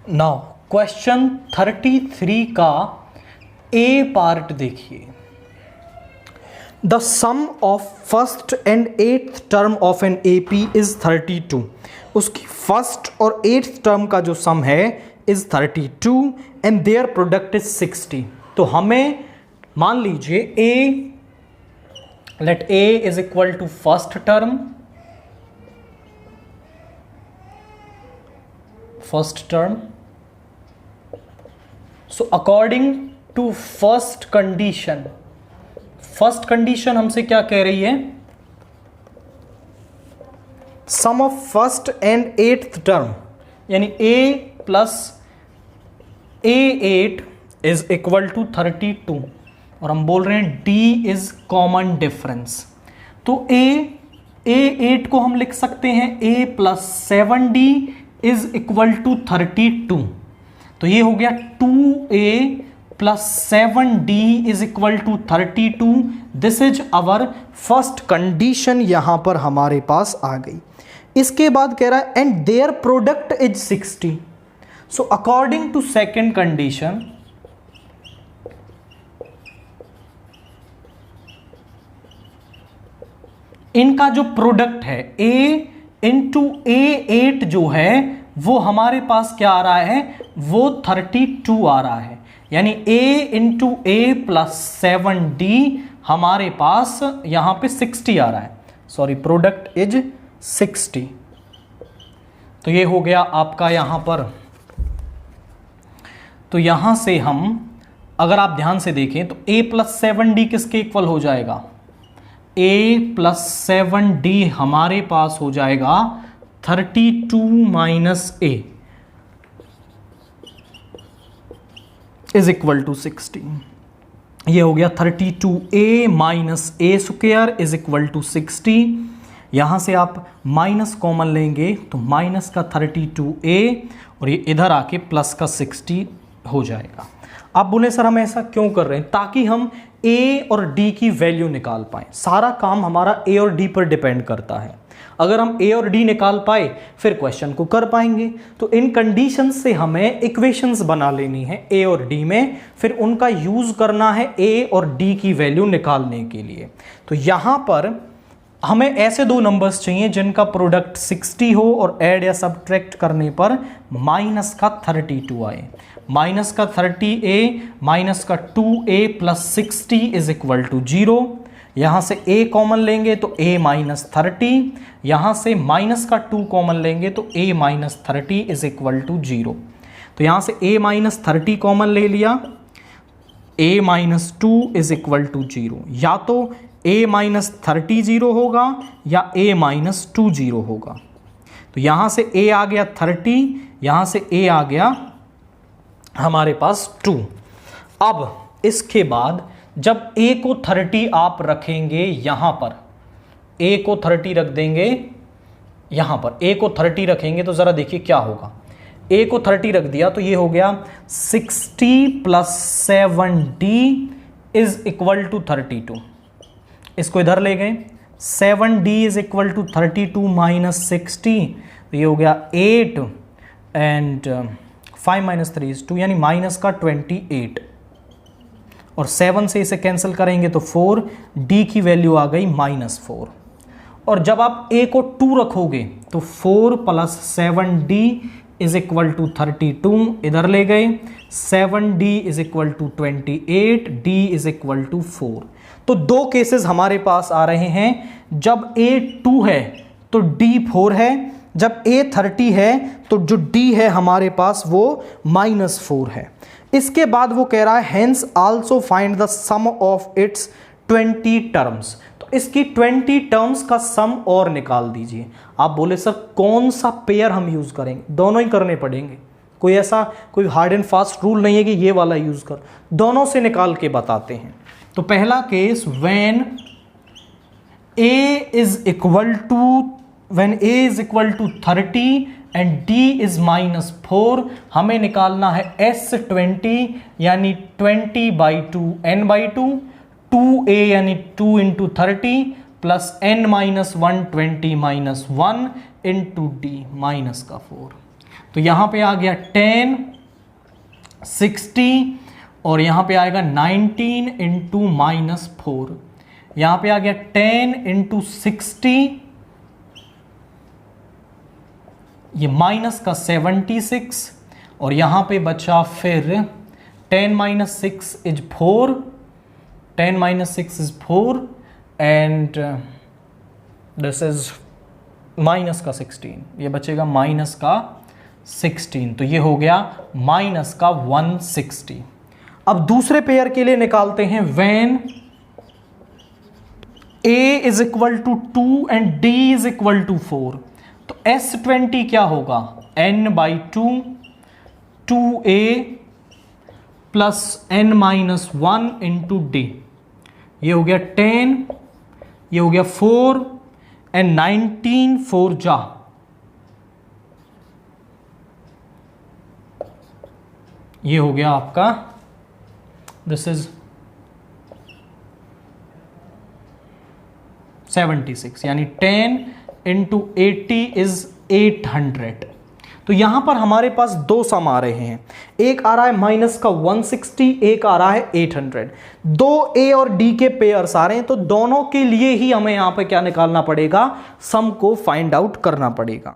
Now question 33 का A part देखिए। The sum of first and eighth term of an AP is 32। उसकी first और eighth term का जो सम है is 32 and their product is 60। तो हमें मान लीजिए a, let a is equal to first term, so according to first condition हमसे क्या कह रही है? Sum of first and eighth term यानी a plus a8 is equal to 32 और हम बोल रहे हैं d इज कॉमन डिफरेंस। तो a8 को हम लिख सकते हैं a plus 7d is equal to 32। तो ये हो गया 2a plus 7d is equal to 32। This is our first condition, यहां पर हमारे पास आ गई। इसके बाद कह रहा है and their product is 60। So according to second condition इनका जो प्रोडक्ट है a इंटू a8 जो है वो हमारे पास क्या आ रहा है? वो 32 आ रहा है। यानी a into a plus 7d हमारे पास यहां पे 60 आ रहा है। Sorry, product is 60। तो ये हो गया आपका यहां पर। तो यहां से हम अगर आप ध्यान से देखें तो a प्लस 7d किसके इक्वल हो जाएगा? a प्लस 7d हमारे पास हो जाएगा 32 minus a is equal to 60। ये हो गया 32a minus a square is equal to 60। यहां से आप माइनस कॉमन लेंगे तो माइनस का 32a और ये इधर आके प्लस का 60 हो जाएगा। आप बोले सर हम ऐसा क्यों कर रहे हैं? ताकि हम a और d की वैल्यू निकाल पाएं। सारा काम हमारा a और d पर डिपेंड करता है। अगर हम a और d निकाल पाए फिर क्वेश्चन को कर पाएंगे। तो इन कंडीशन से हमें इक्वेशंस बना लेनी है a और d में, फिर उनका यूज करना है a और d की वैल्यू निकालने के लिए। तो यहां पर हमें ऐसे दो नंबर्स चाहिए जिनका प्रोडक्ट 60 हो और ऐड या सब्ट्रैक्ट करने पर माइनस का 32 आए। माइनस का 30a माइनस का 2a plus 60 is equal to 0। यहां से a कॉमन लेंगे तो a माइनस 30, यहां से माइनस का 2 कॉमन लेंगे तो a minus 30 is equal to 0। तो यहां से a माइनस 30 कॉमन ले लिया, a minus 2 is equal to 0। या तो a माइनस 30 0 होगा या a माइनस 2 0 होगा। तो यहां से a आ गया 30, यहां से a आ गया हमारे पास 2। अब इसके बाद जब a को 30 आप रखेंगे यहां पर, a को 30 रख देंगे यहां पर, a को 30 रखेंगे तो जरा देखिए क्या होगा। a को 30 रख दिया तो ये हो गया 60 plus 7d is equal to 32। इसको इधर ले गए, 7d is equal to 32 minus 60, तो ये हो गया 8 एंड 5 माइनस 3 इज 2 यानी माइनस का 28। और 7 से इसे कैंसिल करेंगे तो 4, d की वैल्यू आ गई माइनस 4। और जब आप a को 2 रखोगे तो 4 plus 7d is equal to 32, इधर ले गए, 7d is equal to 28, d is equal to 4। तो दो केसेस हमारे पास आ रहे हैं। जब a 2 है तो d 4 है, जब a 30 है तो जो d है हमारे पास वो माइनस 4 है। इसके बाद वो कह रहा है hence also find the sum of its 20 terms. तो इसकी 20 टर्म्स का सम और निकाल दीजिए। आप बोले सर कौन सा पेयर हम यूज करेंगे? दोनों ही करने पड़ेंगे, कोई ऐसा कोई हार्ड एंड फास्ट रूल नहीं है कि ये वाला यूज कर, दोनों से निकाल के बताते हैं। तो पहला case when a is equal to 30 and d is minus 4, हमें निकालना है S20 यानी 20/2 n/2, 2a यानी 2 into 30 plus n minus 1 20 minus 1 into d minus का 4। तो यहां पे आ गया 10, 60 और यहां पे आएगा 19 इंटू -4। यहां पे आ गया 10 इंटू 60, ये माइनस का 76 और यहां पे बचा फिर 10 - 6 is 4, 10 - 6 is 4 and this is minus का 16, ये बचेगा माइनस का 16, तो ये हो गया माइनस का 160। अब दूसरे पेयर के लिए निकालते हैं when a is equal to 2 and d is equal to 4। तो S20 क्या होगा, n/2 2a plus n-1 into d। ये हो गया 10, ये हो गया 4 एंड 19 4 जा, ये हो गया आपका, दिस इज 76, यानी 10 इंटू 80 इज 800। तो यहां पर हमारे पास दो सम आ रहे हैं, एक आ रहा है माइनस का 160, एक आ रहा है 800। दो ए और डी के पेयर्स आ रहे हैं, तो दोनों के लिए ही हमें यहां पे क्या निकालना पड़ेगा, सम को फाइंड आउट करना पड़ेगा।